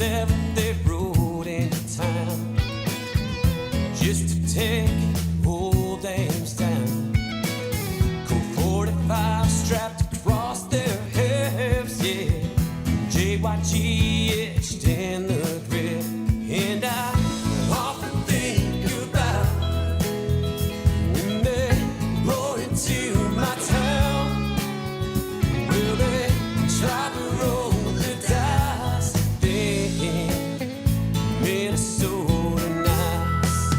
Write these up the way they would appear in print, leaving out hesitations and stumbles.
7th they rode into town just to take old dames down. Colt 45 strapped across their hips, yeah. JYG etched in the grip, and I often think about when they rode into my town. Will they try to roll the dice? Thinking Minnesota nice.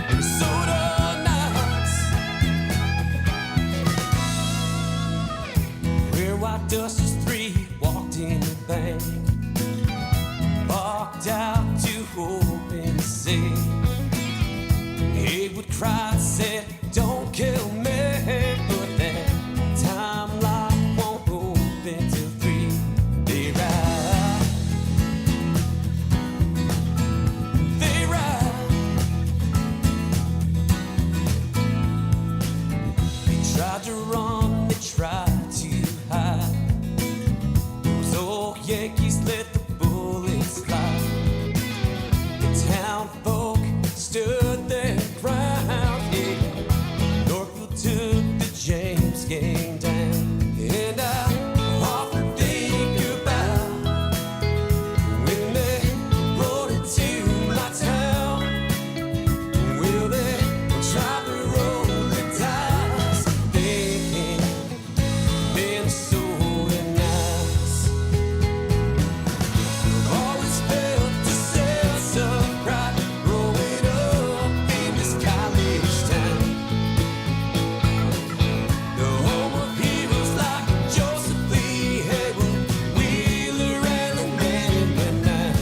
Minnesota nice. Where white dusters 3 walked in the bank, walked out to open say. He would cry, said, "Don't kill me," but that time lock won't open till 3. They ride, they ride. They tried to run, they tried to hide. Those old Yankees let the bullets fly. The town folk stood their ground, yeah. Northfield took the James game down, and I often think about when they rode into my town. Will they try to roll the dice? Thinking Minnesota nice. Always felt the sense of pride growing up in this college town. The home of heroes like Joseph Lee, Haywood, Wheeler, and the man in the night.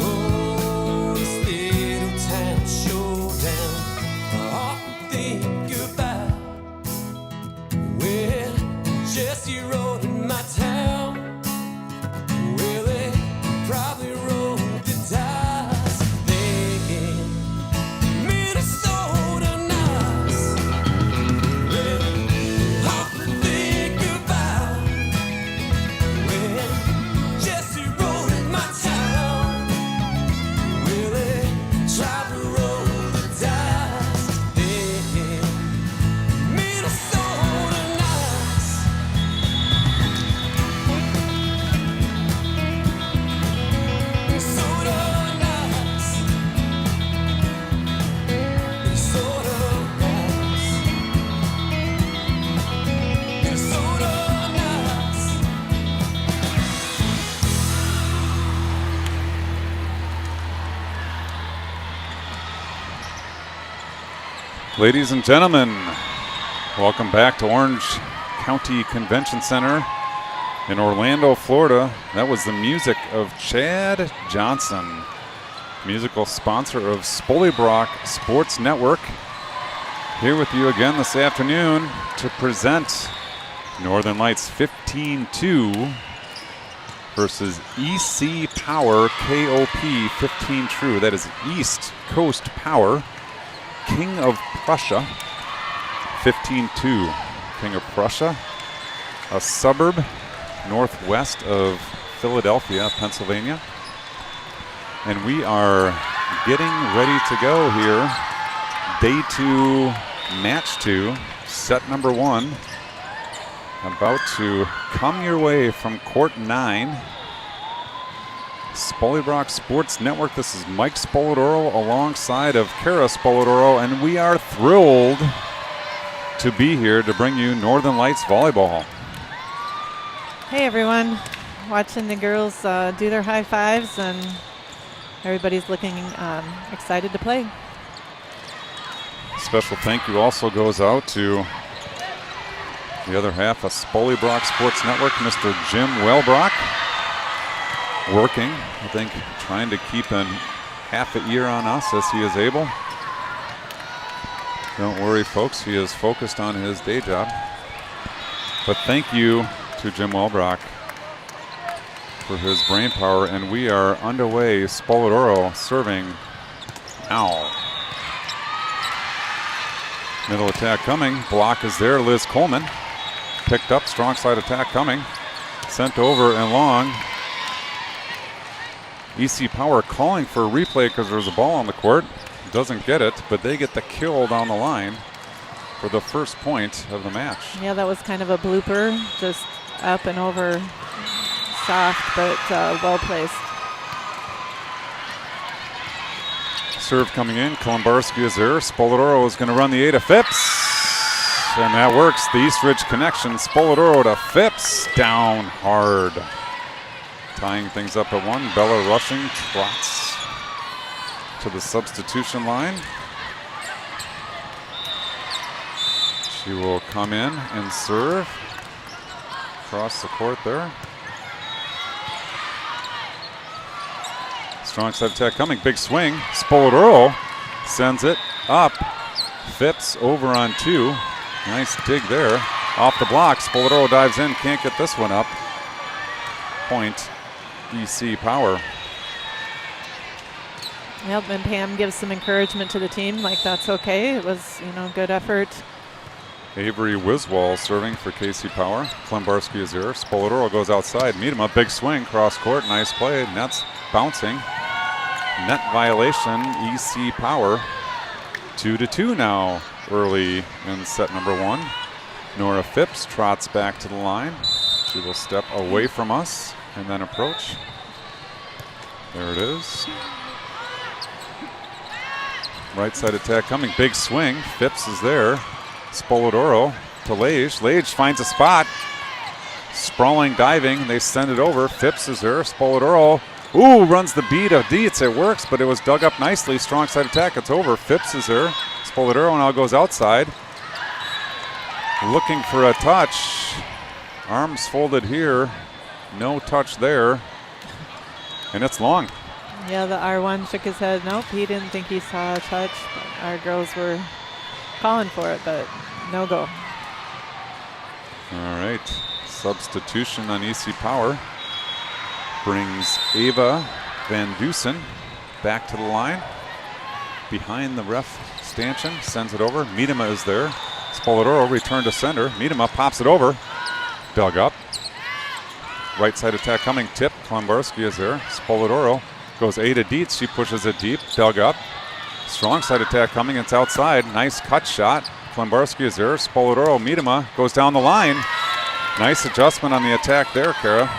Oh, this little town showdown. I often think about when Jesse rode in my town. Well, they probably rolled the dice, thinking Minnesota nice. Well, often think about when Jesse rode in my town. Well, they tried to roll the dice, thinking Minnesota nice. Minnesota nice. Minnesota nice. Minnesota nice. Ladies and gentlemen, welcome back to Orange County Convention Center in Orlando, Florida. That was the music of Chad Johnson, musical sponsor of Spoilybrock Sports Network. Here with you again this afternoon to present Northern Lights 15-2 versus EC Power KOP 15 True. That is East Coast Power, King of Prussia 15-2. King of Prussia, a suburb northwest of Philadelphia, Pennsylvania. And we are getting ready to go here. Day 2, match 2, set number 1. About to come your way from court 9. Spoilybrock Sports Network. This is Mike Spoladoro alongside of Kara Spoladoro, and we are thrilled to be here to bring you Northern Lights volleyball. Hey everyone, watching the girls do their high fives, and everybody's looking excited to play. Special thank you also goes out to the other half of Spoilybrock Sports Network, Mr. Jim Wellbrock, working, I think, trying to keep an half an ear on us as he is able. Don't worry, folks, he is focused on his day job. But thank you to Jim Wellbrock for his brain power, and we are underway. Spoladoro serving now. Middle attack coming. Block is there. Liz Coleman picked up. Strong side attack coming. Sent over and long. EC Power calling for a replay because there's a ball on the court. Doesn't get it, but they get the kill down the line for the first point of the match. Yeah, that was kind of a blooper. Just up and over. Soft, but well placed. Serve coming in. Kolombarski is there. Spoladoro is going to run the 8 to Phipps. And that works. The East Ridge connection. Spoladoro to Phipps. Down hard. Tying things up at 1. Bella rushing. Trots to the substitution line. She will come in and serve. Across the court there. Strong side attack coming. Big swing. Spoladoro sends it up. Phipps over on 2. Nice dig there. Off the block. Spoladoro dives in. Can't get this one up. Point EC Power. Yep, and Pam gives some encouragement to the team, like that's okay. It was, good effort. Avery Wiswall serving for KC Power. Klembarski is there. Spoladoro goes outside. Meet him. A big swing. Cross court. Nice play. Net's bouncing. Net violation. EC Power. 2-2 now. Early in set number 1. Nora Phipps trots back to the line. She will step away from us and then approach. There it is. Right side attack coming. Big swing. Phipps is there. Spoladoro to Lage. Lage finds a spot. Sprawling diving. They send it over. Phipps is there. Spoladoro. Ooh, runs the beat of Dietz. It works, but it was dug up nicely. Strong side attack. It's over. Phipps is there. Spoladoro now goes outside. Looking for a touch. Arms folded here. No touch there. And it's long. Yeah, the R1 shook his head. Nope, he didn't think he saw a touch. Our girls were calling for it, but no go. All right. Substitution on EC Power brings Ava Van Dusen back to the line. Behind the ref stanchion, sends it over. Miedema is there. Spoladoro return to center. Miedema pops it over. Dug up. Right side attack coming. Tip. Klembarski is there. Spoladoro goes A to Dietz. She pushes it deep. Dug up. Strong side attack coming. It's outside. Nice cut shot. Klembarski is there. Spoladoro. Miedema goes down the line. Nice adjustment on the attack there, Kara.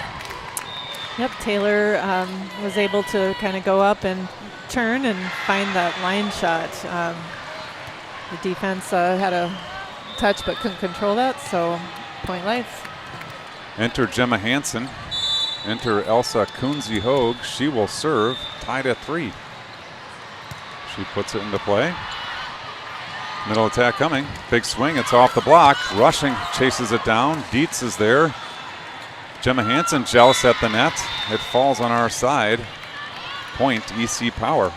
Yep, Taylor was able to kind of go up and turn and find that line shot. The defense had a touch but couldn't control that, so point lights. Enter Gemma Hansen. Enter Elsa Kunze-Hoag. She will serve. Tied at 3. She puts it into play. Middle attack coming. Big swing. It's off the block. Rushing chases it down. Dietz is there. Gemma Hansen jealous at the net. It falls on our side. Point EC Power.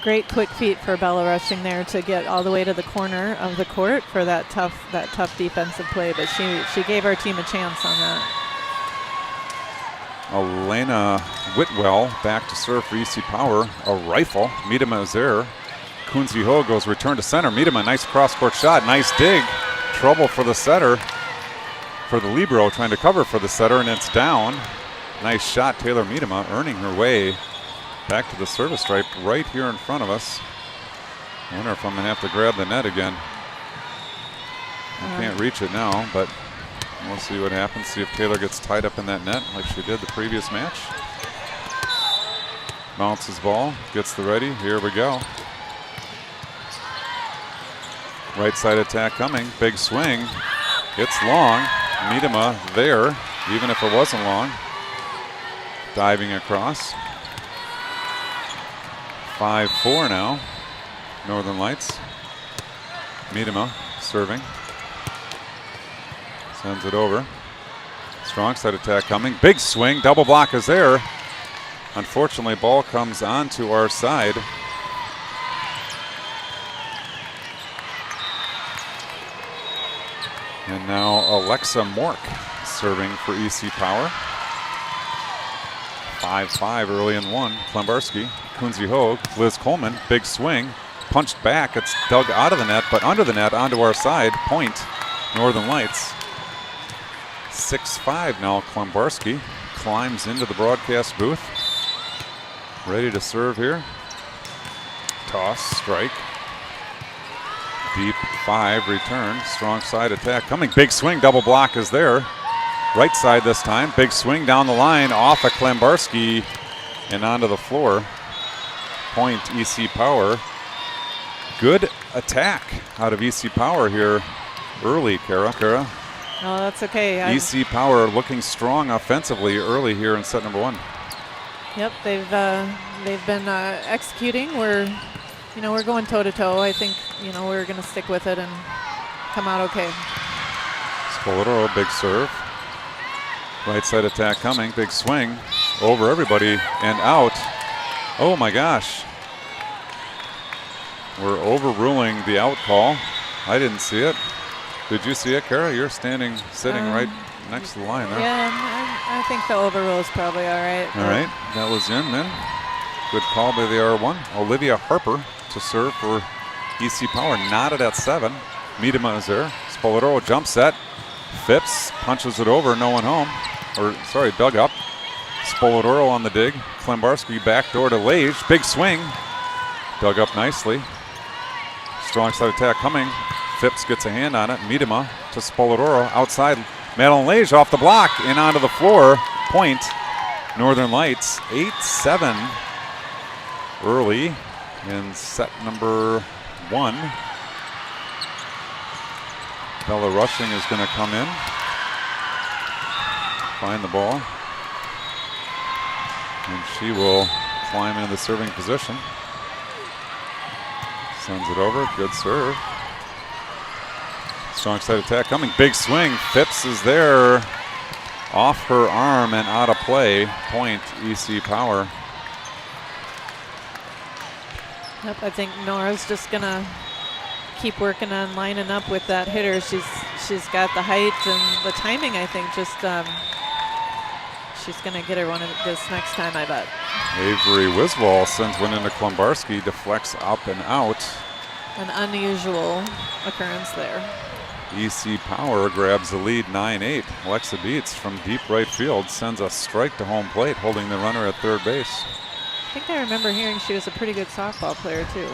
Great quick feet for Bella rushing there to get all the way to the corner of the court for that tough defensive play, but she gave our team a chance on that. Elena Whitwell back to serve for EC Power. A rifle. Miedema is there. Kunze-Hoag goes return to center. Miedema, nice cross-court shot. Nice dig. Trouble for the setter. For the libero trying to cover for the setter, and it's down. Nice shot. Taylor Miedema earning her way back to the service stripe right here in front of us. I wonder if I'm going to have to grab the net again. I can't reach it now, but we'll see what happens. See if Taylor gets tied up in that net like she did the previous match. Bounces ball, gets the ready. Here we go. Right side attack coming. Big swing. It's long. Miedema there, even if it wasn't long. Diving across. 5-4 now. Northern Lights. Miedema serving. Sends it over. Strong side attack coming. Big swing. Double block is there. Unfortunately, ball comes onto our side. And now Alexa Mork serving for EC Power. 5-5 early in 1. Klembarski, Kunze-Hoag, Liz Coleman, big swing. punched back. It's dug out of the net, but under the net, onto our side. Point, Northern Lights. 6-5 now. Klembarski climbs into the broadcast booth. Ready to serve here. Toss, strike. Deep 5, return. Strong side attack coming. Big swing, double block is there. Right side this time. Big swing down the line off of Klembarski and onto the floor. Point EC Power. Good attack out of EC Power here early, Kara. No, that's okay. EC Power looking strong offensively early here in set number 1. Yep, they've been executing. We're going toe to toe. I think we're going to stick with it and come out okay. Spoladoro, big serve. Right side attack coming, big swing over everybody and out. Oh my gosh. We're overruling the out call. I didn't see it. Did you see it, Kara? You're sitting right next to the line there. Yeah, I think the overrule is probably all right. All right, that was in then. Good call by the R1. Olivia Harper to serve for EC Power, knotted at 7. Miedema is there. Spoladoro jump set. Phipps punches it over, no one home. Dug up. Spoladoro on the dig. Klembarski backdoor to Lage. Big swing. Dug up nicely. Strong side attack coming. Phipps gets a hand on it. Miedema to Spoladoro outside. Madeline Lage off the block and onto the floor. Point. Northern Lights 8-7 early in set number 1. Bella Rushing is going to come in. Find the ball. And she will climb into the serving position. Sends it over. Good serve. Strong side attack coming. Big swing. Phipps is there. Off her arm and out of play. Point EC Power. Yep, I think Nora's just going to keep working on lining up with that hitter. She's got the height and the timing, I think. Just she's going to get her one of this next time, I bet. Avery Wiswall sends one into Klembarski, deflects up and out. An unusual occurrence there. EC Power grabs the lead 9-8. Alexa Dietz from deep right field sends a strike to home plate, holding the runner at third base. I think I remember hearing she was a pretty good softball player too.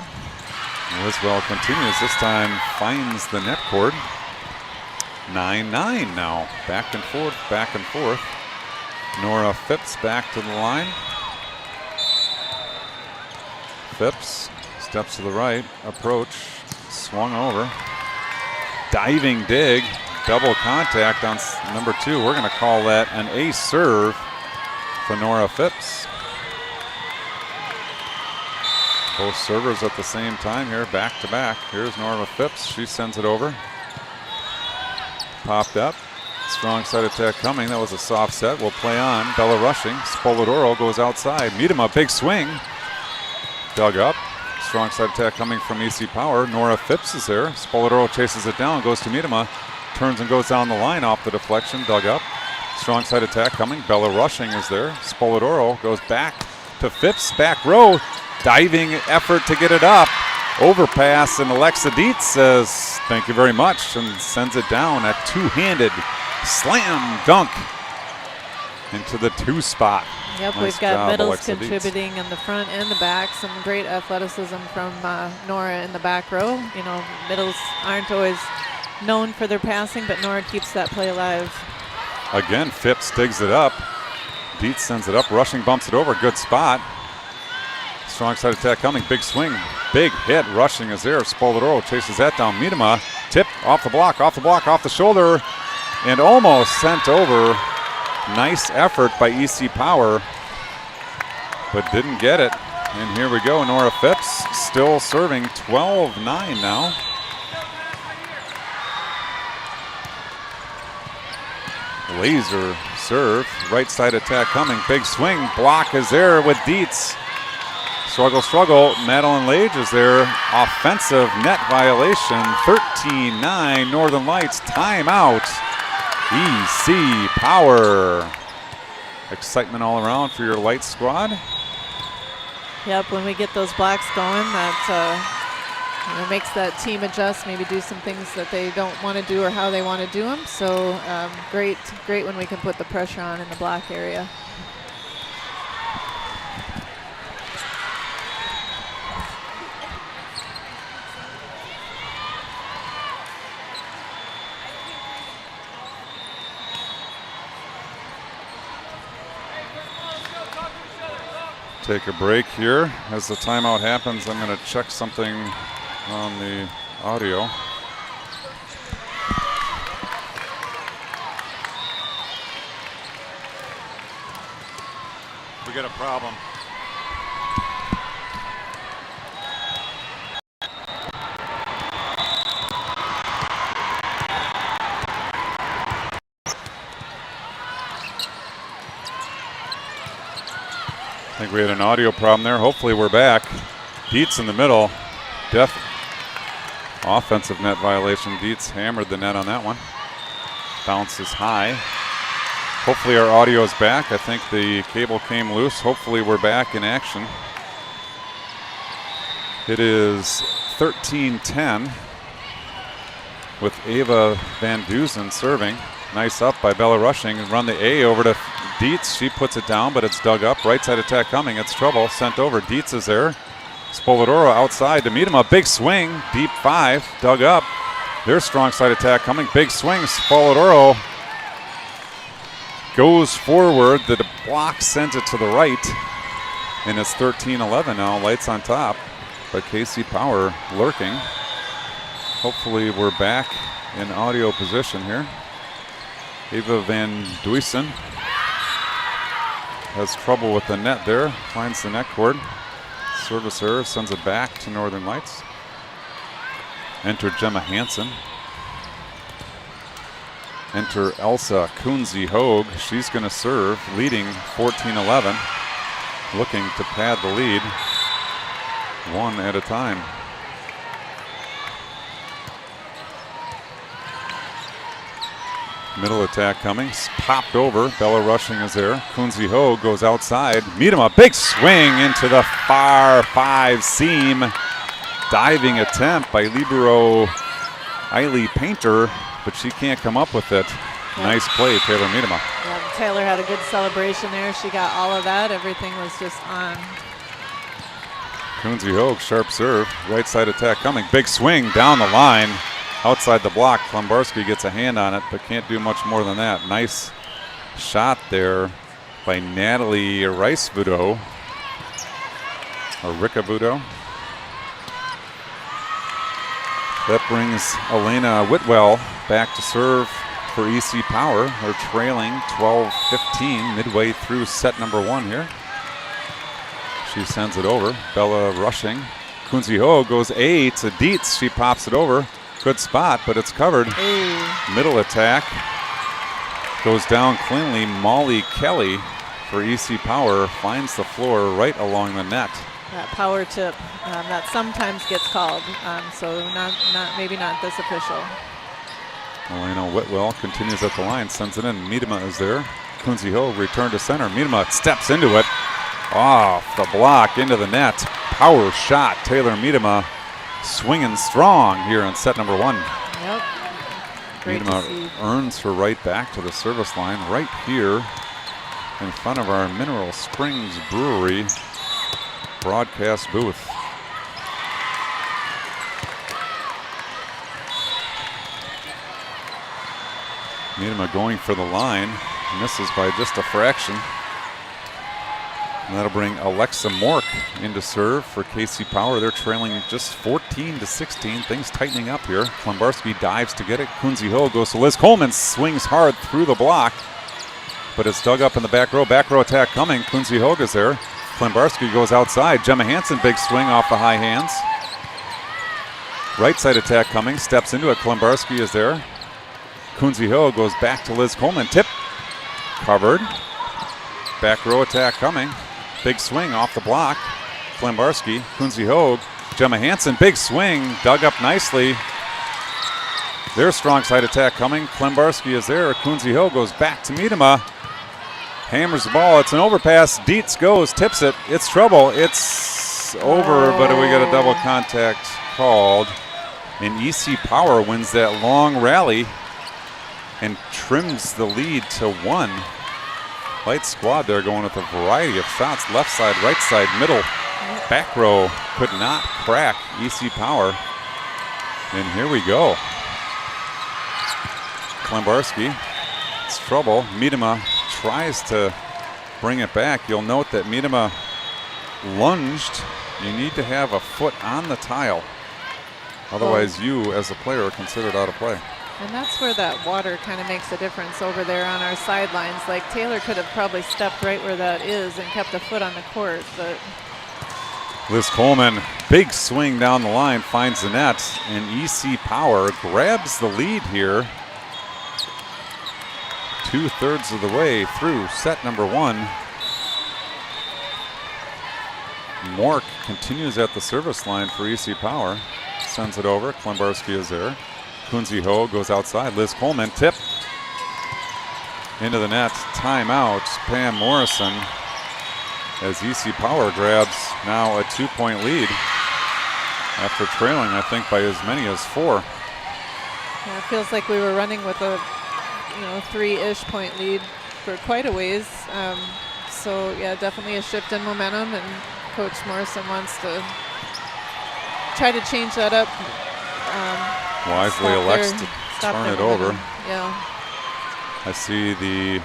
Wiswell continues, this time finds the net cord. 9-9 now. Back and forth, back and forth. Nora Phipps back to the line. Phipps steps to the right, approach, swung over. Diving dig, double contact on number 2. We're going to call that an ace serve for Nora Phipps. Both servers at the same time here, back to back. Here's Nora Phipps, she sends it over. Popped up, strong side attack coming. That was a soft set, we'll play on. Bella Rushing, Spoladoro goes outside. Miedema, big swing. Dug up. Strong side attack coming from EC Power. Nora Phipps is there. Spoladoro chases it down, goes to Miedema, turns and goes down the line off the deflection, dug up. Strong side attack coming. Bella Rushing is there. Spoladoro goes back to Phipps, back row. Diving effort to get it up. Overpass, and Alexa Dietz says, thank you very much, and sends it down. A two-handed slam dunk into the 2 spot. Yep, nice we've got job, middles Alexa contributing Dietz. in the front and the back. Some great athleticism from Nora in the back row. Middles aren't always known for their passing, but Nora keeps that play alive. Again, Phipps digs it up. Dietz sends it up. Rushing bumps it over. Good spot. Strong side attack coming. Big swing. Big hit. Rushing is there. Spoladoro chases that down. Miedema. Tip off the block, off the shoulder, and almost sent over. Nice effort by EC Power, but didn't get it. And here we go. Nora Phipps still serving 12-9 now. Laser serve. Right side attack coming. Big swing. Block is there with Dietz. Struggle. Madeline Lage is there. Offensive net violation. 13-9. Northern Lights timeout. EC Power. Excitement all around for your Lights squad. Yep, when we get those blocks going, that makes that team adjust, maybe do some things that they don't want to do or how they want to do them. So great when we can put the pressure on in the block area. Take a break here. As the timeout happens, I'm going to check something on the audio. We got a problem. I think we had an audio problem there. Hopefully we're back. Dietz in the middle. Def offensive net violation. Dietz hammered the net on that one. Bounces high. Hopefully our audio is back. I think the cable came loose. Hopefully we're back in action. It is 13-10 with Ava Van Dusen serving. Nice up by Bella Rushing. Run the A over to Dietz. She puts it down, but it's dug up. Right side attack coming. It's trouble. Sent over. Dietz is there. Spoladoro outside to meet him. A big swing. Deep 5. Dug up. There's strong side attack coming. Big swing. Spoladoro goes forward. The block sends it to the right. And it's 13-11 now. Lights on top. But KC Power lurking. Hopefully we're back in audio position here. Ava Van Duisen has trouble with the net there. Finds the net cord. Service error, sends it back to Northern Lights. Enter Gemma Hansen. Enter Elsa Kunze-Hoag. She's going to serve, leading 14-11. Looking to pad the lead one at a time. Middle attack coming, popped over. Bella Rushing is there. Kunze-Hoag goes outside. Meet him, a big swing into the far 5 seam. Diving attempt by libero Eiley Painter, but she can't come up with it. Yep. Nice play, Taylor Miedema. Yeah, Taylor had a good celebration there. She got all of that. Everything was just on. Kunze-Hoag, sharp serve. Right side attack coming. Big swing down the line. Outside the block, Klombarski gets a hand on it, but can't do much more than that. Nice shot there by Natalie Rice-Vudo, or Ricca-Vudo. That brings Elena Whitwell back to serve for EC Power. They're trailing 12-15 midway through set number 1 here. She sends it over. Bella Rushing. Kunze-Hoag goes A to Dietz. She pops it over. Good spot, but it's covered. Ooh. Middle attack goes down cleanly. Molly Kelly for EC Power finds the floor right along the net. That power tip that sometimes gets called, so maybe not this official. Elena Whitwell continues at the line, sends it in. Miedema is there. Kunze-Hoag return to center. Miedema steps into it. Off the block into the net. Power shot. Taylor Miedema swinging strong here in set number 1. Yep. Great to see. Miedema earns her right back to the service line right here in front of our Mineral Springs Brewery broadcast booth. Miedema going for the line, misses by just a fraction. And that'll bring Alexa Mork into serve for KC Power. They're trailing just 14-16. Things tightening up here. Klombarski dives to get it. Kunze-Hoag goes to Liz Coleman, swings hard through the block, but it's dug up in the back row. Back row attack coming. Kunze-Hoag is there. Klombarski goes outside. Gemma Hansen, big swing off the high hands. Right side attack coming. Steps into it. Klombarski is there. Kunze-Hoag goes back to Liz Coleman. Tip. Covered. Back row attack coming. Big swing off the block. Klombarski, Kunze-Hoag, Gemma Hansen, big swing, dug up nicely. There's strong side attack coming. Klombarski is there. Kunze-Hoag goes back to Miedema. Hammers the ball. It's an overpass. Dietz goes, tips it. It's trouble. It's over, but we got a double contact called. And EC Power wins that long rally and trims the lead to 1. Light squad there going with a variety of shots. Left side, right side, middle. Back row could not crack EC Power. And here we go. Klembarski, it's trouble. Miedema tries to bring it back. You'll note that Miedema lunged. You need to have a foot on the tile. Otherwise, you as a player are considered out of play. And that's where that water kind of makes a difference over there on our sidelines. Like Taylor could have probably stepped right where that is and kept a foot on the court, but Liz Coleman, big swing down the line, finds the net, and EC Power grabs the lead here. 2/3 of the way through set number 1. Mork continues at the service line for EC Power. Sends it over. Klembarski is there. Kunzi Ho goes outside. Liz Coleman tip into the net. Timeout. Pam Morrison as EC Power grabs now a 2-point lead after trailing, I think, by as many as 4. yeah, it feels like we were running with a 3-ish point lead for quite a ways. So yeah, definitely a shift in momentum, and Coach Morrison wants to try to change that up. Wisely elects to turn it over. Yeah. I see the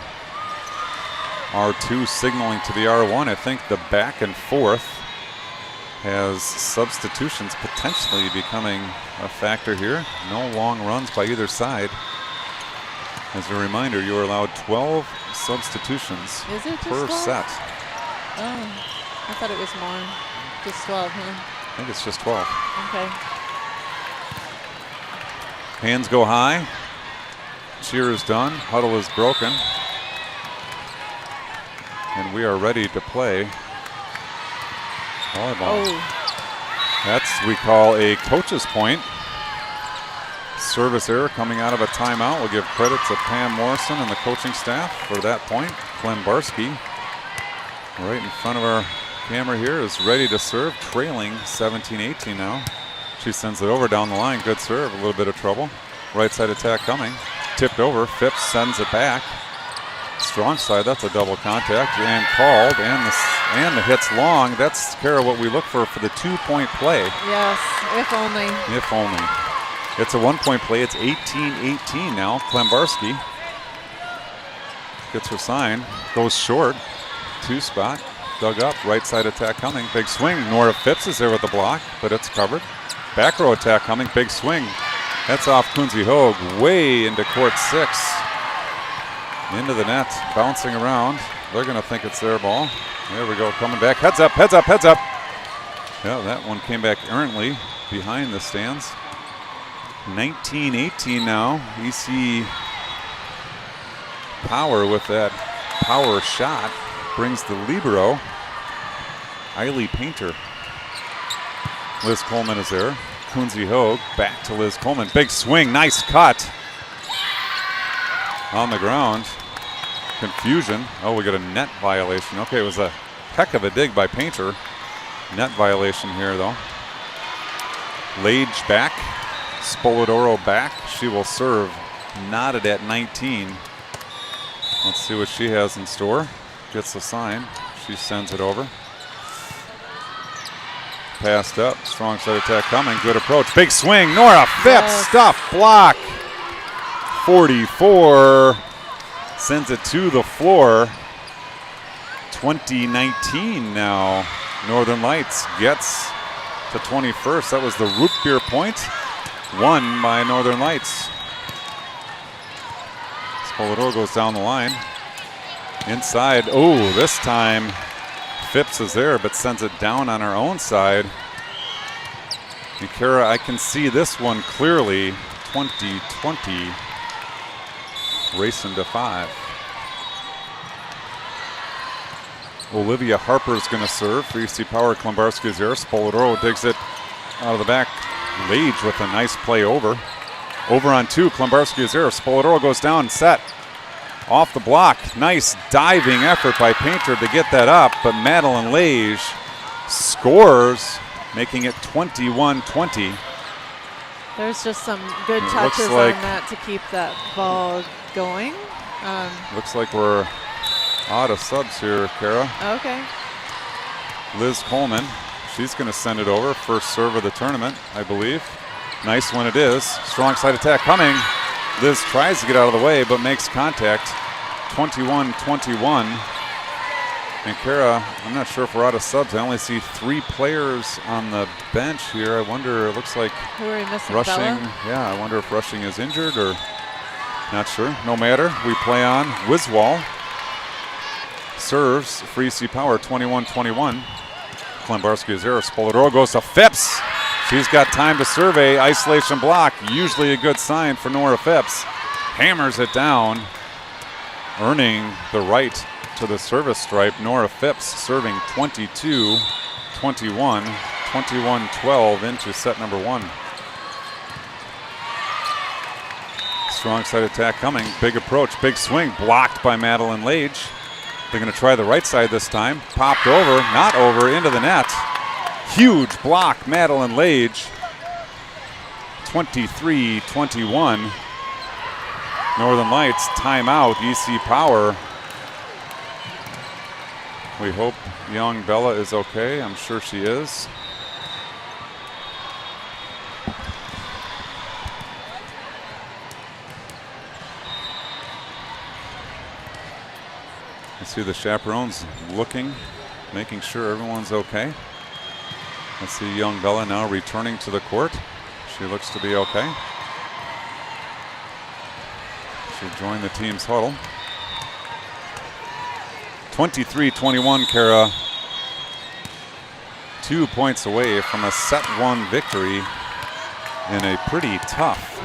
R2 signaling to the R1. I think the back and forth has substitutions potentially becoming a factor here. No long runs by either side. As a reminder, you are allowed 12 substitutions Is it just per 12? set. Oh, I thought it was more. Just 12, huh? I think it's just 12. Okay. Hands go high. Cheer is done. Huddle is broken. And we are ready to play volleyball. Oh, That's, we call, a coach's point. Service error coming out of a timeout. We'll give credit to Pam Morrison and the coaching staff for that point. Klembarski, right in front of our camera here, is ready to serve, trailing 17-18 now. She sends it over down the line. Good serve, a little bit of trouble. Right side attack coming. Tipped over. Phipps sends it back. Strong side, that's a double contact and called, and the hit's long. That's, Kara, what we look for the 2-point play. yes, if only. If only. It's a 1-point play. It's 18-18 now. Klembarski gets her sign. Goes short. 2-spot. Dug up. Right side attack coming. Big swing. Nora Phipps is there with the block, but it's covered. Back row attack coming. Big swing. That's off Kunzi Hoag. Way into court 6. Into the net. Bouncing around. They're going to think it's their ball. There we go. Coming back. Heads up. Heads up. Heads up. Yeah, that one came back errantly behind the stands. 19-18 now. EC Power with that power shot brings the libero, Eiley Painter. Liz Coleman is there. Kunzi Hoag back to Liz Coleman. Big swing, nice cut. On the ground. Confusion. Oh, we got a net violation. Okay, it was a heck of a dig by Painter. Net violation here, though. Lage back. Spolidoro back. She will serve. Knotted at 19. Let's see what she has in store. Gets the sign. She sends it over. Passed up. Strong side attack coming. Good approach. Big swing. Nora Phipps. Stuff block. 44. Sends it to the floor. 2019 now. Northern Lights gets to 21st. That was the root beer point. Won by Northern Lights. Spolidoro goes down the line. Inside. Oh, this time Phipps is there, but sends it down on our own side. And Kara, I can see this one clearly. 2020. Racing to 5. Olivia Harper is going to serve for EC Power. Klembarski is there. Spolidoro digs it out of the back. Lage with a nice play over. Over on 2. Klembarski is there. Spolidoro goes down. Set. Off the block. Nice diving effort by Painter to get that up, but Madeline Lage scores making it 21-20. There's just some good It touches looks like- on that to keep that ball going. Looks like we're out of subs here, Kara. Okay. Liz Coleman, she's going to send it over. First serve of the tournament, I believe. Nice one it is. Strong side attack coming. Liz tries to get out of the way, but makes contact. 21-21. And Kara, I'm not sure if we're out of subs. I only see 3 players on the bench here. I wonder, it looks like Who are we missing? Rushing. Bella? Yeah, I wonder if Rushing is injured or not sure. No matter. We play on. Wiswall serves for EC Power, 21-21. Klembarski is there. Spoladoro goes to Phipps. She's got time to survey. Isolation block, usually a good sign for Nora Phipps. Hammers it down, earning the right to the service stripe. Nora Phipps serving 22-21, 21-12 into set number 1. Strong side attack coming. Big approach, big swing, blocked by Madeline Lage. They're going to try the right side this time. Popped over, not over, into the net. Huge block, Madeline Lage. 23-21. Northern Lights timeout, EC Power. We hope young Bella is okay. I'm sure she is. I see the chaperones looking, making sure everyone's okay. Let's see young Bella now returning to the court. She looks to be okay. She'll join the team's huddle. 23-21, Kara. 2 points away from a set 1 victory in a pretty tough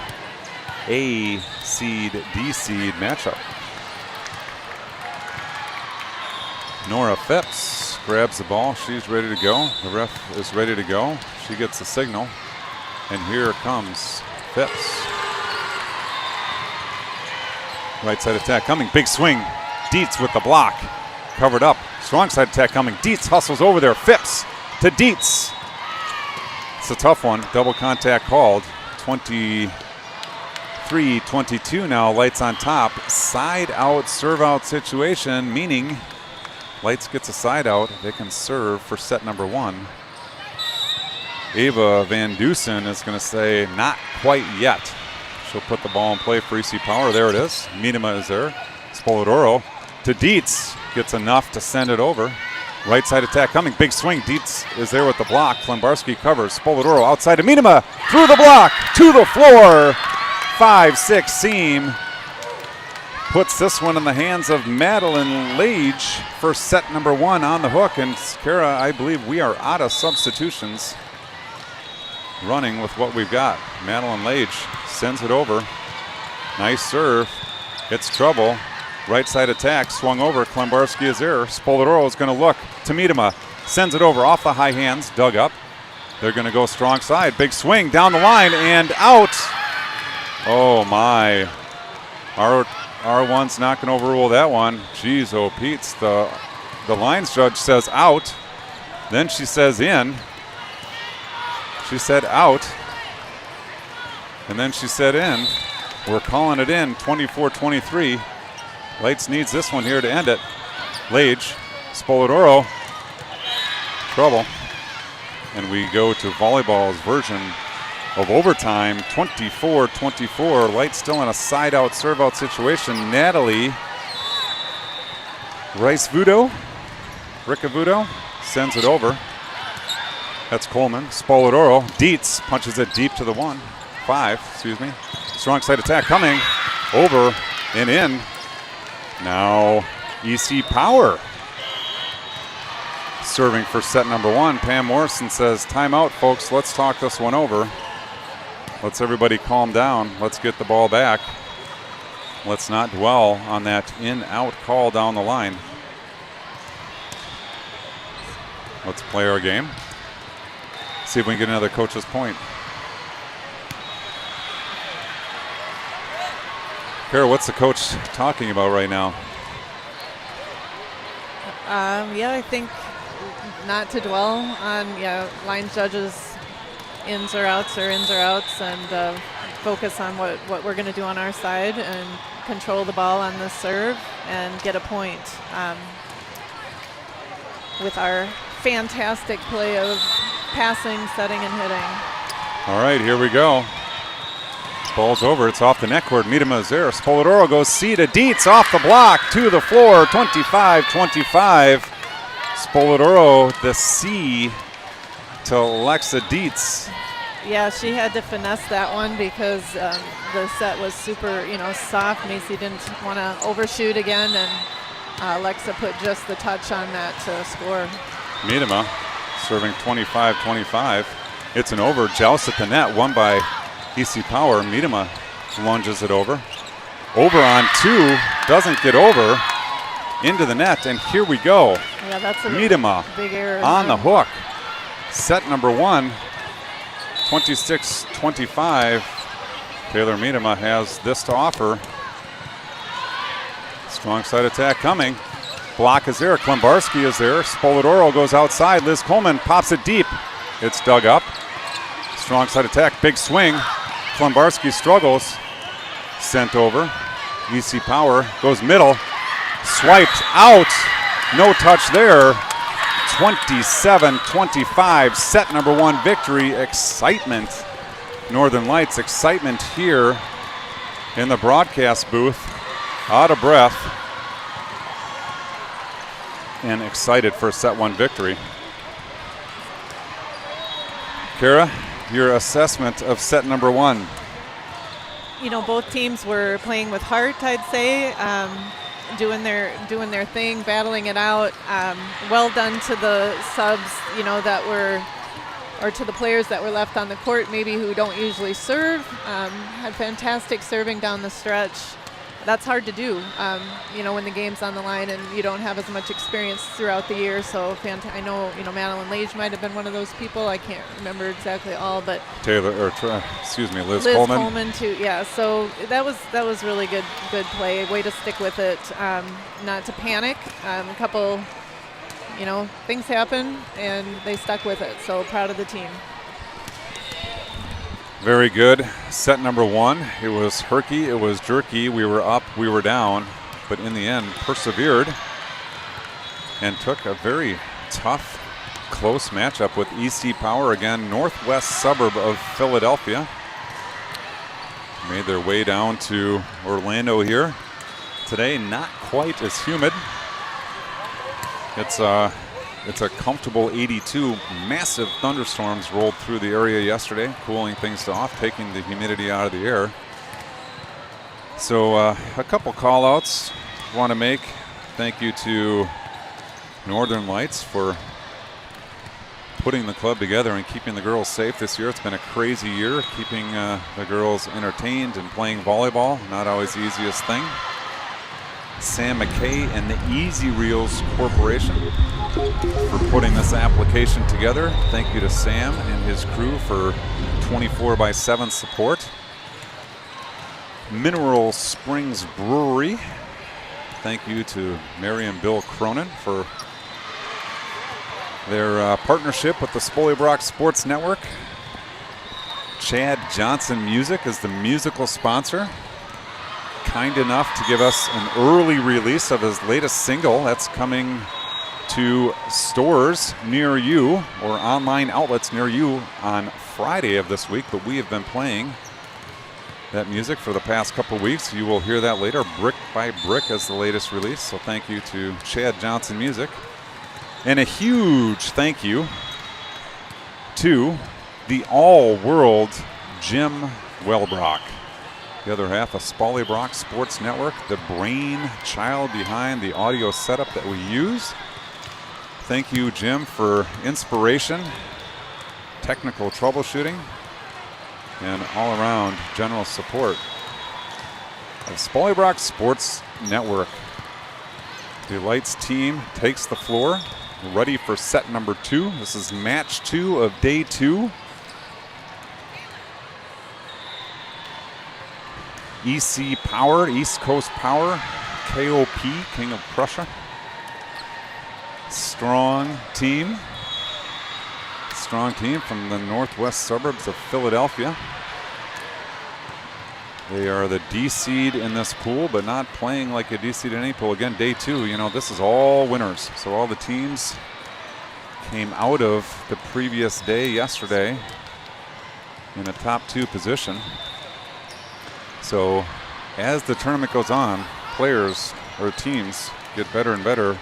A seed, D seed matchup. Nora Phipps grabs the ball. She's ready to go. The ref is ready to go. She gets the signal. And here comes Phipps. Right side attack coming. Big swing. Dietz with the block. Covered up. Strong side attack coming. Dietz hustles over there. Phipps to Dietz. It's a tough one. Double contact called. 23-22 now. Lights on top. Side out, serve out situation, meaning Lights gets a side out. They can serve for set number 1. Ava Van Dusen is going to say not quite yet. She'll put the ball in play for EC Power. There it is. Minima is there. Spoladoro to Dietz. Gets enough to send it over. Right side attack coming. Big swing. Dietz is there with the block. Klembarski covers. Spoladoro outside to Minima. Through the block. To the floor. 5-6 seam. Puts this one in the hands of Madeline Lage for set number 1 on the hook. And Kara, I believe we are out of substitutions. Running with what we've got. Madeline Lage sends it over. Nice serve. Hits trouble. Right side attack. Swung over. Klembarski is there. Spoladoro is going to look to Miedema. Sends it over off the high hands. Dug up. They're going to go strong side. Big swing down the line and out. Oh my. R1's not going to overrule that one. Jeez, oh Pete's. The lines judge says out. Then she says in. She said out. And then she said in. We're calling it in. 24-23. Lights needs this one here to end it. Lage, Spoladoro, trouble. And we go to volleyball's version of overtime, 24-24. Lights still in a side out, serve out situation. Natalie Rice-Vudo, Ricca-Vudo sends it over. That's Coleman. Spoladoro, Dietz punches it deep to the 5, excuse me. Strong side attack coming over and in. Now EC Power serving for set number 1. Pam Morrison says, timeout, folks. Let's talk this one over. Let's everybody calm down. Let's get the ball back. Let's not dwell on that in-out call down the line. Let's play our game. See if we can get another coach's point. Kara, what's the coach talking about right now? Yeah, I think not to dwell on line judges ins or outs, and focus on what we're going to do on our side and control the ball on the serve and get a point with our fantastic play of passing, setting, and hitting. All right, here we go. Ball's over. It's off the net cord. Miedema is there. Spoladoro goes C to Dietz off the block to the floor. 25-25. Spoladoro the C to Alexa Dietz. Yeah, she had to finesse that one because the set was super, soft. Macy didn't want to overshoot again, and Alexa put just the touch on that to score. Miedema serving 25-25. It's an over. Joust at the net, won by EC Power. Miedema lunges it over. Over on 2, doesn't get over. Into the net, and here we go. Yeah, that's a Miedema big error on the hook. Set number 1, 26-25. Taylor Miedema has this to offer. Strong side attack coming. Block is there. Klembarski is there. Spoladoro goes outside. Liz Coleman pops it deep. It's dug up. Strong side attack. Big swing. Klembarski struggles. Sent over. EC Power goes middle. Swiped out. No touch there. 27-25. Set number 1 victory. Excitement. Northern Lights excitement here in the broadcast booth. Out of breath. And excited for a set 1 victory. Kara, your assessment of set number 1. Both teams were playing with heart, I'd say, doing their thing, battling it out. Well done to the subs, that were, or to the players that were left on the court, maybe who don't usually serve. Had fantastic serving down the stretch. That's hard to do, when the game's on the line and you don't have as much experience throughout the year. So I know, Madeline Lage might have been one of those people. I can't remember exactly all, but Liz Coleman too. Yeah, so that was really good play. Way to stick with it, not to panic. A couple, things happen and they stuck with it. So proud of the team. Very good. Set number 1, it was herky, it was jerky. We were up, we were down, but in the end persevered and took a very tough, close matchup with EC Power, again, northwest suburb of Philadelphia. Made their way down to Orlando here. Today, not quite as humid. It's a comfortable 82. Massive thunderstorms rolled through the area yesterday, cooling things off, taking the humidity out of the air. So a couple call-outs want to make. Thank you to Northern Lights for putting the club together and keeping the girls safe this year. It's been a crazy year, keeping the girls entertained and playing volleyball. Not always the easiest thing. Sam McKay and the Easy Reels Corporation for putting this application together. Thank you to Sam and his crew for 24/7 support. Mineral Springs Brewery. Thank you to Mary and Bill Cronin for their partnership with the Spoilbrook Sports Network. Chad Johnson Music is the musical sponsor. Kind enough to give us an early release of his latest single. That's coming to stores near you or online outlets near you on Friday of this week, but we have been playing that music for the past couple weeks. You will hear that later. Brick by Brick is the latest release, so thank you to Chad Johnson Music. And a huge thank you to the all-world Jim Wellbrock. The other half of Spoilbrook Sports Network, the brainchild behind the audio setup that we use. Thank you, Jim, for inspiration, technical troubleshooting, and all-around general support of Spoilbrook Sports Network. The Lights team takes the floor, ready for set number 2. This is match 2 of day 2. EC Power, East Coast Power, KOP, King of Prussia. strong team. Strong team from the northwest suburbs of Philadelphia. They are the D seed in this pool, but not playing like a D seed in any pool. Again, day 2, you know, this is all winners. So all the teams came out of the previous day yesterday in a top 2 position. So as the tournament goes on, players or teams get better and better,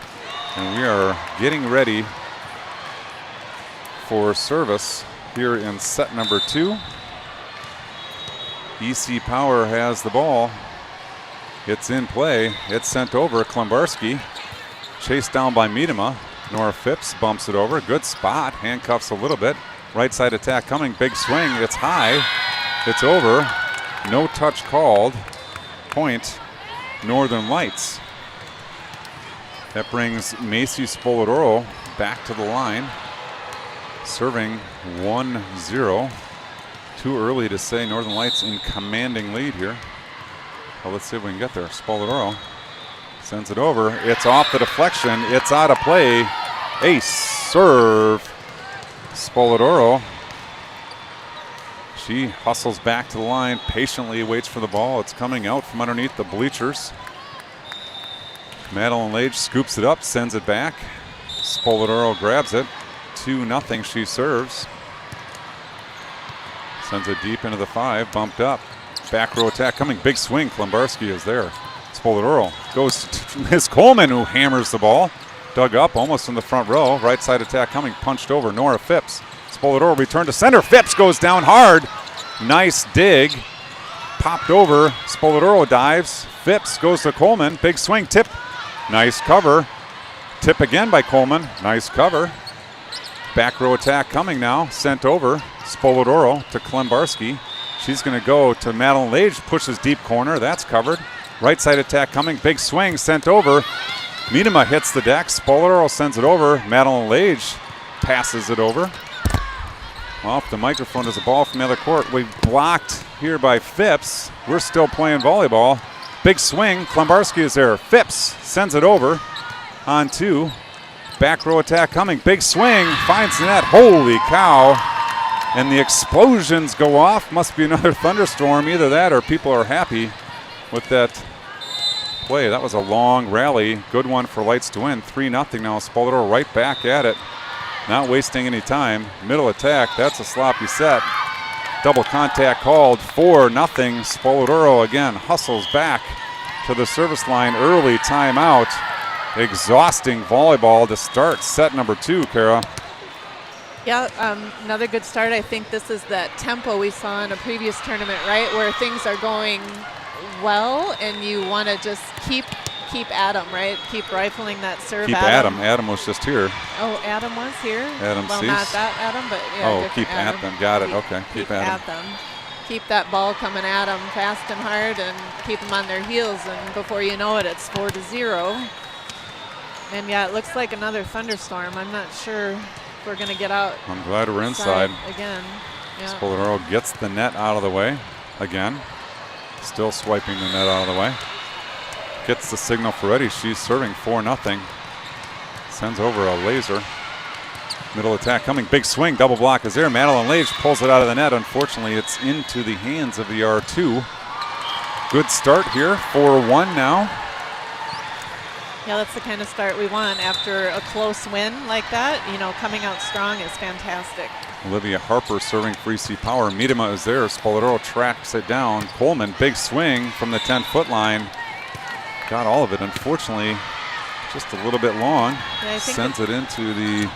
and we are getting ready for service here in set number 2. EC Power has the ball. It's in play. It's sent over. Klembarski chased down by Miedema. Nora Phipps bumps it over. Good spot. Handcuffs a little bit. Right side attack coming. Big swing. It's high. It's over. No touch called. Point Northern Lights. That brings Macy Spoladoro back to the line. Serving 1-0. Too early to say Northern Lights in commanding lead here. Well, let's see if we can get there. Spoladoro sends it over. It's off the deflection. It's out of play. Ace serve. Spoladoro. She hustles back to the line, patiently waits for the ball. It's coming out from underneath the bleachers. Madeline Lage scoops it up, sends it back. Spoladoro grabs it. 2-0 she serves. Sends it deep into the 5, bumped up. Back row attack coming, big swing. Klembarski is there. Spoladoro goes to Ms. Coleman, who hammers the ball. Dug up almost in the front row. Right side attack coming, punched over. Nora Phipps. Spoladoro return to center. Phipps goes down hard. Nice dig. Popped over. Spoladoro dives. Phipps goes to Coleman. Big swing, tip. Nice cover. Tip again by Coleman. Nice cover. Back row attack coming now. Sent over. Spoladoro to Klembarski. She's going to go to Madeline Lage. Pushes deep corner. That's covered. Right side attack coming. Big swing. Sent over. Miedema hits the deck. Spoladoro sends it over. Madeline Lage passes it over. Off the microphone is a ball from the other court. We blocked here by Phipps. We're still playing volleyball. Big swing. Klembarski is there. Phipps sends it over on 2. Back row attack coming. Big swing. Finds the net. Holy cow. And the explosions go off. Must be another thunderstorm. Either that or people are happy with that play. That was a long rally. Good one for Lights to win. 3-0 now. Spoladoro right back at it. Not wasting any time. Middle attack. That's a sloppy set. Double contact called. 4-0. Spoladoro again hustles back to the service line. Early timeout. Exhausting volleyball to start set number 2, Kara. Yeah, another good start. I think this is that tempo we saw in a previous tournament, right, where things are going well and you want to just keep at them, right? Keep rifling that serve. Keep Adam. Adam was just here. Oh, Adam was here? Adam well, Cease. Not that Adam, but yeah. Oh, keep Adam. at them. Got it. Okay. Keep at them. Keep that ball coming at them fast and hard and keep them on their heels. And before you know it, it's 4-0. And yeah, it looks like another thunderstorm. I'm not sure if we're going to get out. I'm glad we're inside. Again. Yeah. Spoladoro gets the net out of the way again. Still swiping the net out of the way. Gets the signal for Eddie. She's serving 4-0. Sends over a laser. Middle attack coming. Big swing. Double block is there. Madeline Lage pulls it out of the net. Unfortunately, it's into the hands of the R2. Good start here. 4-1 now. Yeah, that's the kind of start we want after a close win like that. You know, coming out strong is fantastic. Olivia Harper serving for EC Power. Miedema is there. Spoladoro tracks it down. Coleman, big swing from the 10-foot line. Got all of it. Unfortunately, just a little bit long. Yeah, sends it into the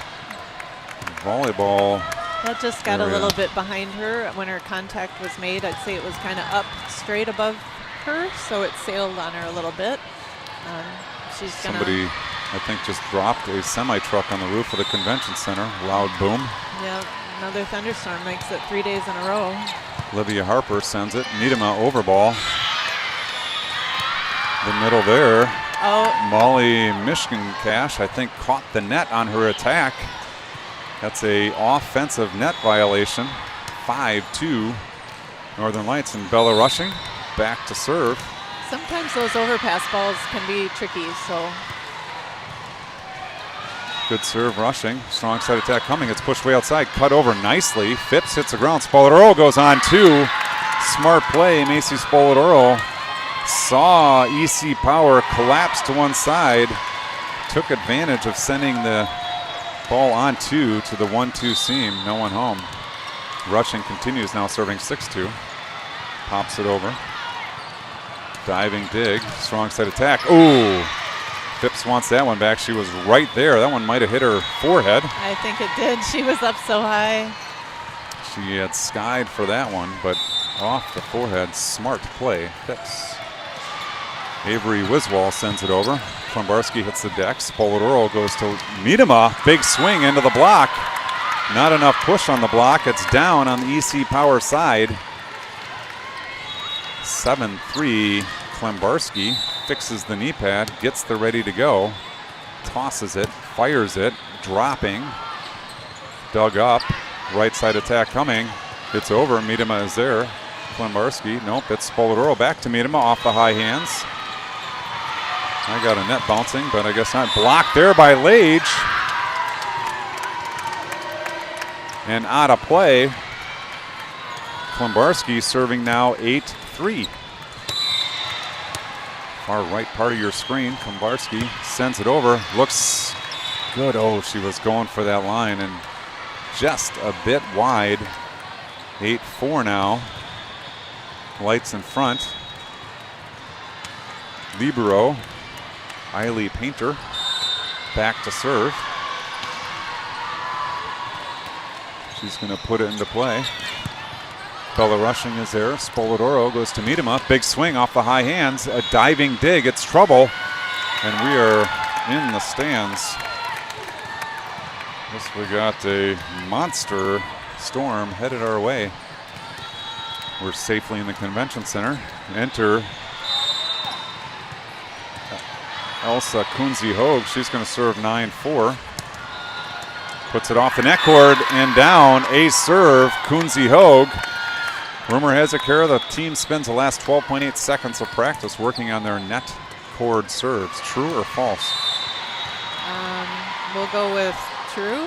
volleyball. That just got area. a little bit behind her when her contact was made. I'd say it was kind of up straight above her, so it sailed on her a little bit. She's gonna. Somebody, I think, just dropped a semi-truck on the roof of the convention center. Loud boom. Yeah, another thunderstorm makes it 3 days in a row. Olivia Harper sends it. Miedema over ball. The middle there. Oh. Molly Mishkin-Cash, I think, caught the net on her attack. That's a offensive net violation. 5-2 Northern Lights, and Bella Rushing back to serve. Sometimes those overpass balls can be tricky, so. Good serve rushing. Strong side attack coming. It's pushed way outside. Cut over nicely. Phipps hits the ground. Spoladoro goes on two. Smart play. Macy Spoladoro saw EC Power collapse to one side. Took advantage of sending the ball on two to the 1-2 seam. No one home. Rushing continues now, serving 6-2. Pops it over. Diving dig. Strong side attack. Ooh. Phipps wants that one back. She was right there. That one might have hit her forehead. I think it did. She was up so high. She had skied for that one, but off the forehead. Smart play. Phipps. Avery Wiswall sends it over. Klembarski hits the deck. Spoladoro goes to Miedema. Big swing into the block. Not enough push on the block. It's down on the EC Power side. 7-3. Klembarski fixes the knee pad, gets the ready to go, tosses it, fires it, dropping, dug up, right side attack coming. It's over. Miedema is there. Klembarski, nope, it's Spoladoro back to Miedema off the high hands. I got a net bouncing, but I guess not. Blocked there by Lage. And out of play. Klembarski serving now 8-3. Far right part of your screen. Klembarski sends it over. Looks good. Oh, she was going for that line and just a bit wide. 8-4 now. Lights in front. Libero. Eiley Painter back to serve. She's going to put it into play. Bella Rushing is there. Spoladoro goes to Miedema. Big swing off the high hands. A diving dig. It's trouble. And we are in the stands. Guess we got a monster storm headed our way. We're safely in the convention center. Enter Elsa Kunze-Hoag. She's going to serve 9-4. Puts it off the net cord and down. Ace serve. Kunze-Hoag. Rumor has it, Kara, the team spends the last 12.8 seconds of practice working on their net cord serves. True or false? We'll go with true.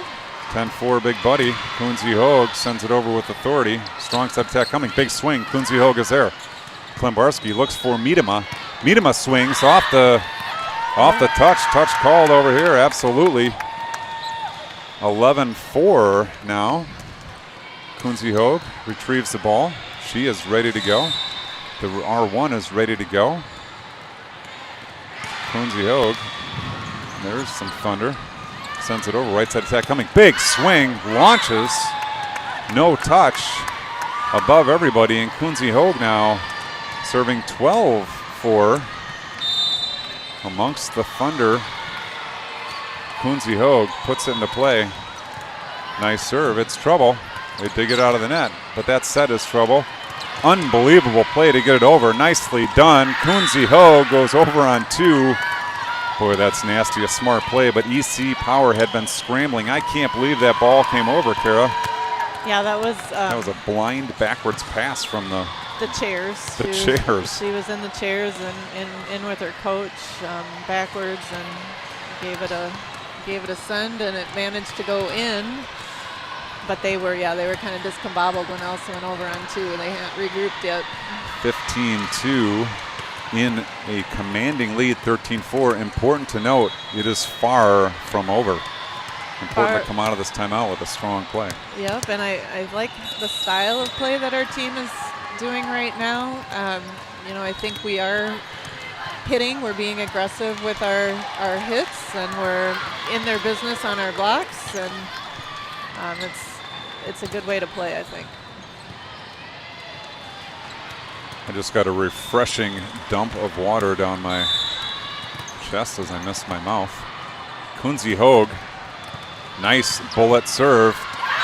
10-4 Big Buddy. Kunze-Hoag sends it over with authority. Strong side attack coming. Big swing. Kunze-Hoag is there. Klembarski looks for Miedema. Miedema swings off the touch. Touch called over here. Absolutely. 11-4 now. Kunze-Hoag retrieves the ball. She is ready to go. The R1 is ready to go. Kunze-Hoag. There's some thunder. Sends it over. Right side attack coming. Big swing. Launches. No touch. Above everybody. And Kunze-Hoag now serving 12-4. Amongst the thunder. Kunze-Hoag puts it into play. Nice serve. It's trouble. They dig it out of the net, but that set is trouble. Unbelievable play to get it over. Nicely done. Kunze-Hoag goes over on two. Boy, that's nasty. A smart play, but EC Power had been scrambling. I can't believe that ball came over, Kara. Yeah, that was a blind backwards pass from the chairs. She was in the chairs and in with her coach backwards and gave it a send, and it managed to go in. But they were kind of discombobbled when Elsa went over on two. They hadn't regrouped yet. 15-2 in a commanding lead, 13-4. Important to note, it is far from over. Important to come out of this timeout with a strong play. Yep, and I like the style of play that our team is doing right now. I think we are hitting. We're being aggressive with our hits, and we're in their business on our blocks, and it's a good way to play, I think. I just got a refreshing dump of water down my chest as I missed my mouth. Kunze-Hoag, nice bullet serve.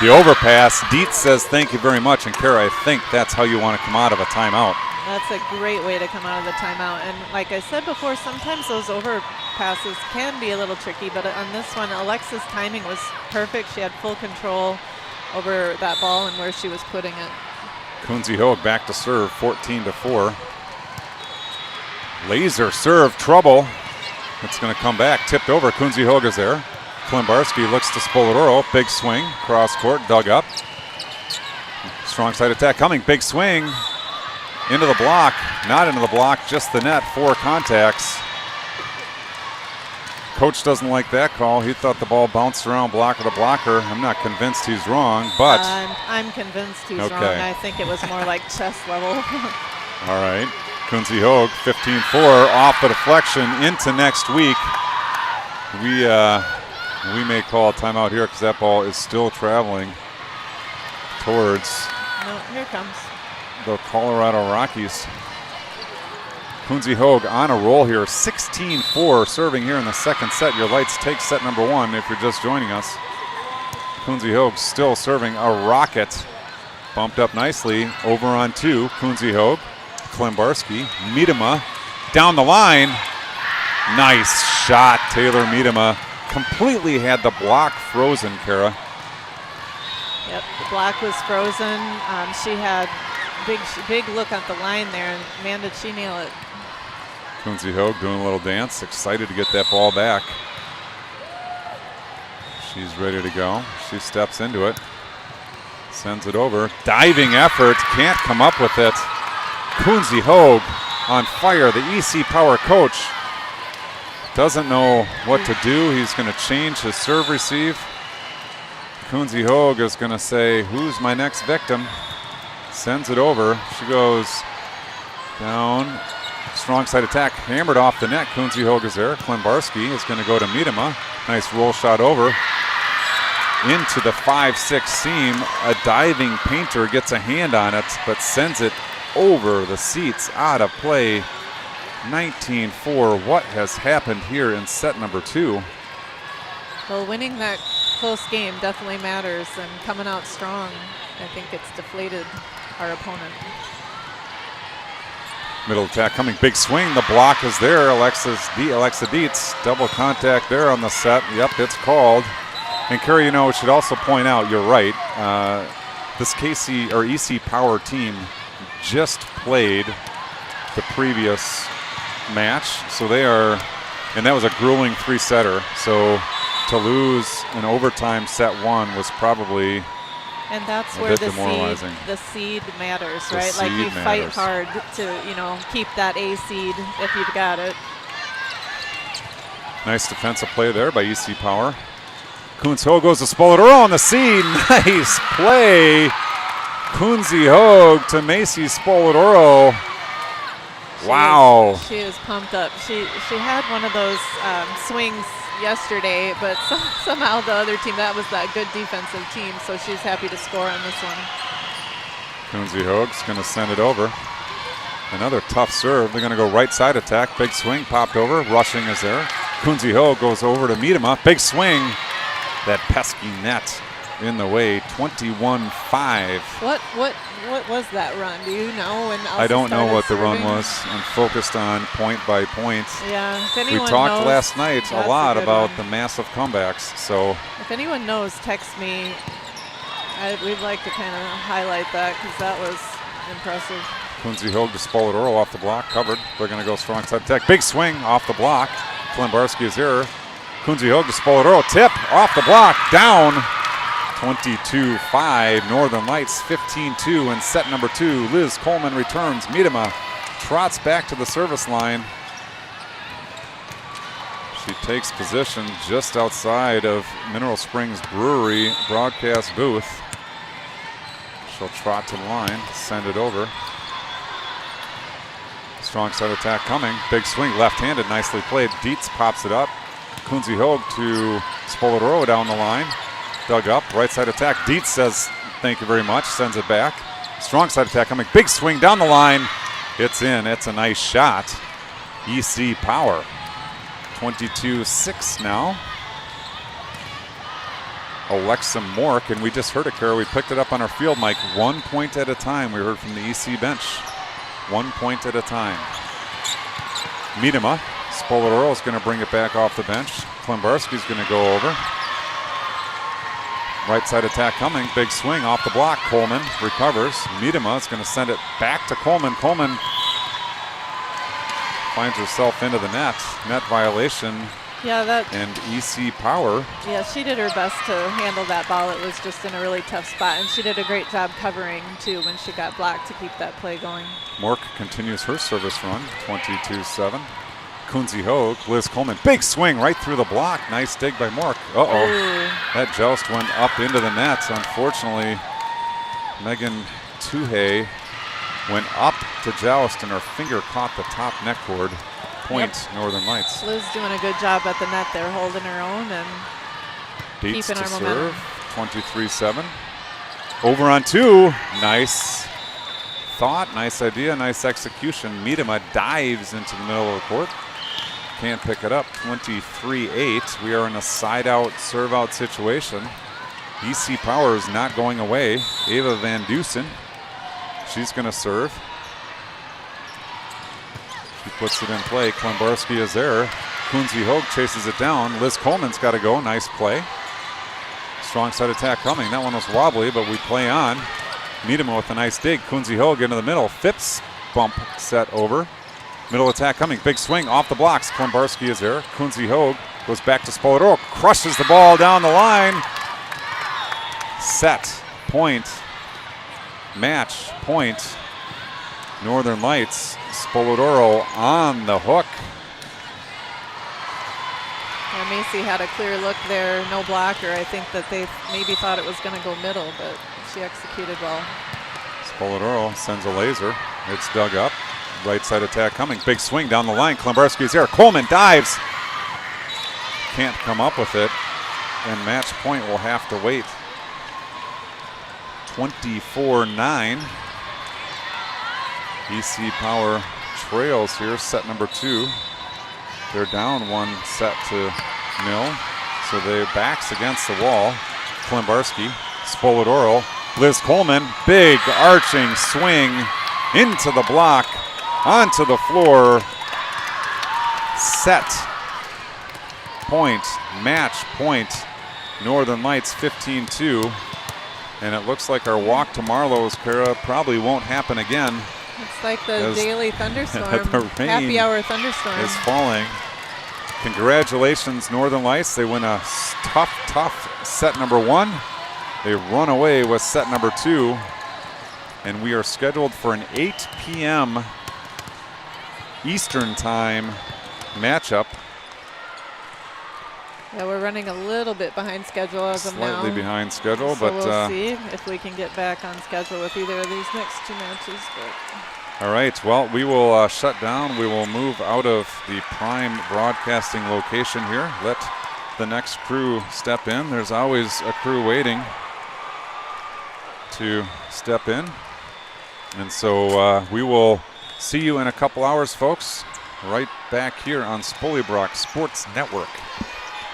The overpass. Dietz says thank you very much. And Kara, I think that's how you want to come out of a timeout. That's a great way to come out of the timeout. And like I said before, sometimes those overpasses can be a little tricky, but on this one, Alexa's timing was perfect. She had full control over that ball and where she was putting it. Kunze-Hoag back to serve, 14-4. Laser serve, trouble. It's going to come back, tipped over. Kunze-Hoag is there. Klimbarski looks to Spoladoro. Big swing, cross court, dug up. Strong side attack coming. Big swing into the block. Not into the block, just the net. 4 contacts. Coach doesn't like that call. He thought the ball bounced around blocker to blocker. I'm not convinced he's wrong, but. I'm convinced he's okay. wrong. I think it was more like chest level. All right. Kunze Hoag, 15-4, off the deflection into next week. We may call a timeout here because that ball is still traveling towards. No, here it comes. The Colorado Rockies. Kunze Hoag on a roll here, 16-4 serving here in the second set. Your lights take set number 1 if you're just joining us. Kunze Hoag still serving a rocket. Bumped up nicely over on 2. Kunze Hoag, Klimbarski, Miedema down the line. Nice shot, Taylor Miedema. Completely had the block frozen, Kara. Yep, the block was frozen. She had big look at the line there, and man, did she nail it. Kunze Hoag doing a little dance, excited to get that ball back. She's ready to go. She steps into it, sends it over. Diving effort, can't come up with it. Kunze Hoag on fire. The EC Power coach doesn't know what to do. He's going to change his serve receive. Kunze Hoag is going to say, who's my next victim? Sends it over. She goes down. Strong side attack, hammered off the net. Kunze Hoag is there. Klimbarski is going to go to Miedema. Nice roll shot over. Into the 5-6 seam. A diving painter gets a hand on it, but sends it over the seats, out of play. 19-4. What has happened here in set number 2? Well, winning that close game definitely matters, and coming out strong, I think it's deflated our opponent. Middle attack coming, big swing. The block is there. Alexa Dietz, double contact there on the set. Yep, it's called. And Kerry, should also point out, you're right. This EC Power team just played the previous match, so they are, and that was a grueling 3-setter. So to lose an overtime set 1 was probably. And that's where the seed matters, right? Like you fight hard to, keep that A seed if you've got it. Nice defensive play there by EC Power. Kunze Hoag goes to Spoladoro on the seed. Nice play. Kunze Hoag to Macy Spoladoro. Wow. She is pumped up. She had one of those swings yesterday, but somehow the other team, that was that good defensive team, so she's happy to score on this one. Kunze Hoag's going to send it over. Another tough serve. They're going to go right side attack. Big swing popped over. Rushing is there. Kunze Hoag goes over to Miedema. Big swing. That pesky net in the way. 21-5. What was that run? Do you know? When Elsa I don't know what the serving? run was. I'm focused on point by point. Yeah. We talked last night a lot about the massive comebacks. So if anyone knows, text me. We'd like to kind of highlight that because that was impressive. Kunze Hoag to Spoladoro off the block, covered. They're going to go strong side attack. Big swing off the block. Klimbarski is here. Kunze Hoag to Spoladoro, tip off the block, down. 22-5, Northern Lights 15-2 in set number 2. Liz Coleman returns. Miedema trots back to the service line. She takes position just outside of Mineral Springs Brewery broadcast booth. She'll trot to the line, send it over. Strong side attack coming. Big swing, left-handed, nicely played. Dietz pops it up. Kunze Hoag to Spoladoro down the line. Dug up, right side attack. Dietz says thank you very much, sends it back. Strong side attack coming, big swing down the line. It's in, it's a nice shot. EC Power, 22-6 now. Alexa Mork, and we just heard it, Kara. We picked it up on our field mic. 1 point at a time. We heard from the EC bench. 1 point at a time. Miedema, Spoladoro is going to bring it back off the bench. Klimbarski's going to go over. Right side attack coming, big swing off the block. Coleman recovers. Miedema is going to send it back to Coleman. Coleman finds herself into the net. Net violation. Yeah, and EC Power. Yeah, she did her best to handle that ball. It was just in a really tough spot, and she did a great job covering too when she got blocked to keep that play going. Mork continues her service run, 22-7. Kunzi Hogue, Liz Coleman, big swing right through the block. Nice dig by Mork. Ooh. That joust went up into the nets. Unfortunately, Megan Tuhey went up to joust and her finger caught the top net cord. Point, Northern Lights. Liz doing a good job at the net there, holding her own and Dietz keeping to our momentum. serve, 23-7. Over on two, nice thought, nice idea, nice execution. Miedema dives into the middle of the court. Can't pick it up, 23-8. We are in a side-out, serve-out situation. EC Power is not going away. Ava Van Dusen, she's going to serve. She puts it in play. Klembarski is there. Kunzi Hogue chases it down. Liz Coleman's got to go. Nice play. Strong side attack coming. That one was wobbly, but we play on. Miedema with a nice dig. Kunzi Hogue into the middle. Phipps bump set over. Middle attack coming. Big swing off the blocks. Klembarski is there. Kunzi Hogue goes back to Spoladoro. Crushes the ball down the line. Set. Point. Match. Point. Northern Lights. Spoladoro on the hook. Yeah, Macy had a clear look there, no blocker. I think that they maybe thought it was going to go middle, but she executed well. Spoladoro sends a laser. It's dug up. Right side attack coming. Big swing down the line. Klembarski's there. Coleman dives. Can't come up with it. And match point will have to wait. 24-9. EC Power trails here, set number 2. They're down 1 set to 0. So their backs against the wall. Klembarski, Spoladoro, Liz Coleman, big arching swing into the block, onto the floor. Set. Point, match point. Northern Lights 15-2. And it looks like our walk to Marlowe's, Kara, probably won't happen again. It's like the daily thunderstorm, the rain happy hour thunderstorm. is falling. Congratulations, Northern Lights. They win a tough set number 1. They run away with set number 2. And we are scheduled for an 8 p.m. Eastern time matchup. Yeah, we're running a little bit behind schedule as of now. Slightly behind schedule, so but we'll see if we can get back on schedule with either of these next 2 matches. all right, well, we will shut down. We will move out of the prime broadcasting location here. Let the next crew step in. There's always a crew waiting to step in. And so we will see you in a couple hours, folks, right back here on Spolie Brock Sports Network.